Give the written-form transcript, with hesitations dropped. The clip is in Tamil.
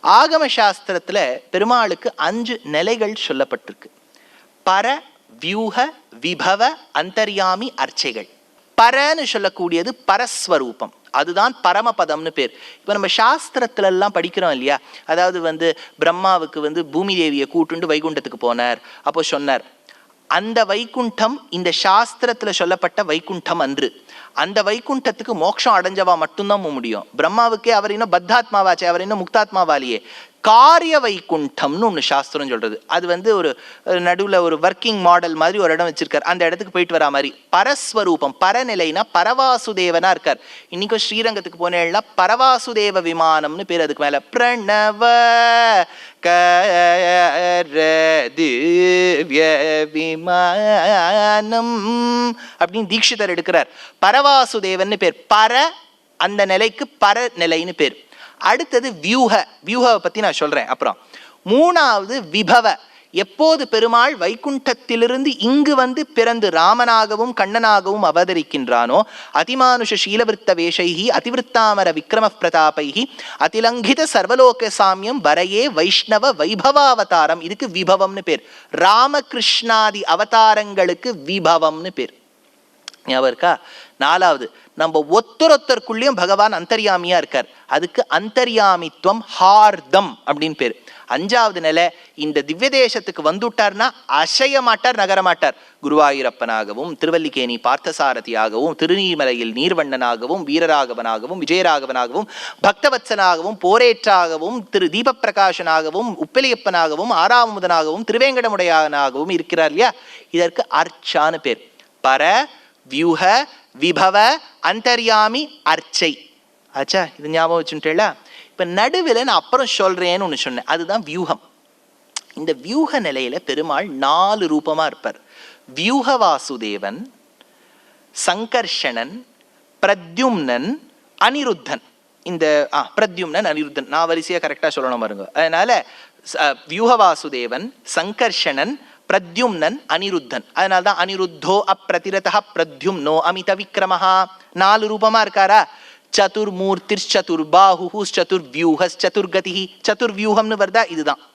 ஆகம சாஸ்திரத்துல பெருமாளுக்கு 5 நிலைகள் சொல்லப்பட்டிருக்கு. பர, வியூக, விபவ, அந்தர்யாமி, அர்ச்சைகள். பரன்னு சொல்லக்கூடியது பரஸ்வரூபம், அதுதான் பரமபதம்னு பேர். இப்போ நம்ம சாஸ்திரத்துல எல்லாம் படிக்கிறோம் இல்லையா, அதாவது பிரம்மாவுக்கு பூமி தேவியை கூட்டுண்டு வைகுண்டத்துக்கு போனார். அப்போ சொன்னார், அந்த வைகுண்டம் இந்த சாஸ்திரத்துல சொல்லப்பட்ட வைகுண்டம் அன்று. அந்த வைகுண்டத்துக்கு மோட்சம் அடைஞ்சவா மட்டும்தான் முடியும். பிரம்மாவுக்கே அவர் இன்னும் பத்தாத்மாவாச்சே, அவர் இன்னும் முக்தாத்மாவாலியே. காரிய வைகுண்டம்னு ஒன்று சாஸ்திரம் சொல்றது. அது ஒரு நடுவில் ஒரு ஒர்க்கிங் மாடல் மாதிரி ஒரு இடம் வச்சிருக்கார். அந்த இடத்துக்கு போயிட்டு வரா மாதிரி பரஸ்வரூபம். பரநிலைனா பரவாசுதேவனா இருக்கார். இன்னைக்கும் ஸ்ரீரங்கத்துக்கு போனேன்னா பரவாசுதேவ விமானம்னு பேர். அதுக்கு மேல பிரணவ திவ்ய விமானம் அப்படின்னு தீட்சிதர் எடுக்கிறார். பரவாசுதேவன் பேர். பர அந்த நிலைக்கு பர நிலைன்னு பேர். அடுத்தது வியூக. வியூகவை பத்தி நான் சொல்றேன் அப்புறம். மூணாவது விபவ. எப்போது பெருமாள் வைகுண்டத்திலிருந்து இங்கு பிறந்து ராமனாகவும் கண்ணனாகவும் அவதரிக்கின்றானோ, அதிமானுஷ சீலவிருத்த வேஷைஹி அதிவிருத்தாமர விக்ரம பிரதாபைஹி அதிலங்கித சர்வலோக சாமியம் வரையே வைஷ்ணவ வைபவாவதாரம். இதுக்கு விபவம்னு பேர். ராமகிருஷ்ணாதி அவதாரங்களுக்கு விபவம்னு பேர். ஞாபகம் இருக்கா? நாலாவது, நம்ம ஒத்தொருத்தருக்குள்ளேயும் பகவான் அந்தர்யாமியா இருக்கார். அதுக்கு அந்தர்யாமித்வம் ஹார்தம் அப்படின்னு பேர். அஞ்சாவது நிலை, இந்த திவ்ய தேசத்துக்கு வந்துட்டார்னா அசைய மாட்டார், நகர மாட்டார். குருவாயூரப்பனாகவும் திருவல்லிக்கேணி பார்த்தசாரதியாகவும் திருநீர்மலையில் நீர்வண்ணனாகவும் வீரராகவனாகவும் விஜயராகவனாகவும் பக்தவத்சனாகவும் போரேற்றாகவும் திரு தீபப்பிரகாசனாகவும் உப்பிலியப்பனாகவும் ஆறாமுதனாகவும் திருவேங்கடமுடையானாகவும் இருக்கிறார் இல்லையா. இதற்கு அர்ச்சான்னு பேர். பர, வியூக, விபவ, அந்தர்யாமி, அர்ச்சை. ஆச்சா, இது ஞாபகம் வச்சுட்டேல. இப்ப நடுவில் நான் அப்புறம் சொல்றேன்னு ஒன்று சொன்னேன், அதுதான் வியூகம். இந்த வியூக நிலையில பெருமாள் 4 ரூபமா இருப்பார். வியூக வாசுதேவன், சங்கர்ஷணன், பிரத்யும்னன், அனிருத்தன். இந்த பிரத்யும்னன், அனிருத்தன் நான் வரிசையா கரெக்டா சொல்லணும் பாருங்க. அதனால வியூக வாசுதேவன், சங்கர்ஷணன், பிரத்யும்னன், அனிருத்தன். அதனால்தான் அனிருத்தோ அப்ரதிரதா பிரத்யும்னோ அமித விக்ரமஹா. 4 ரூபமா இருக்காரா. சதுர்மூர்த்திர் சதுர்பாஹு சதுர்வியூஹ சதுர்கதி. சதுர்வியூகம்னு வருதா, இதுதான்.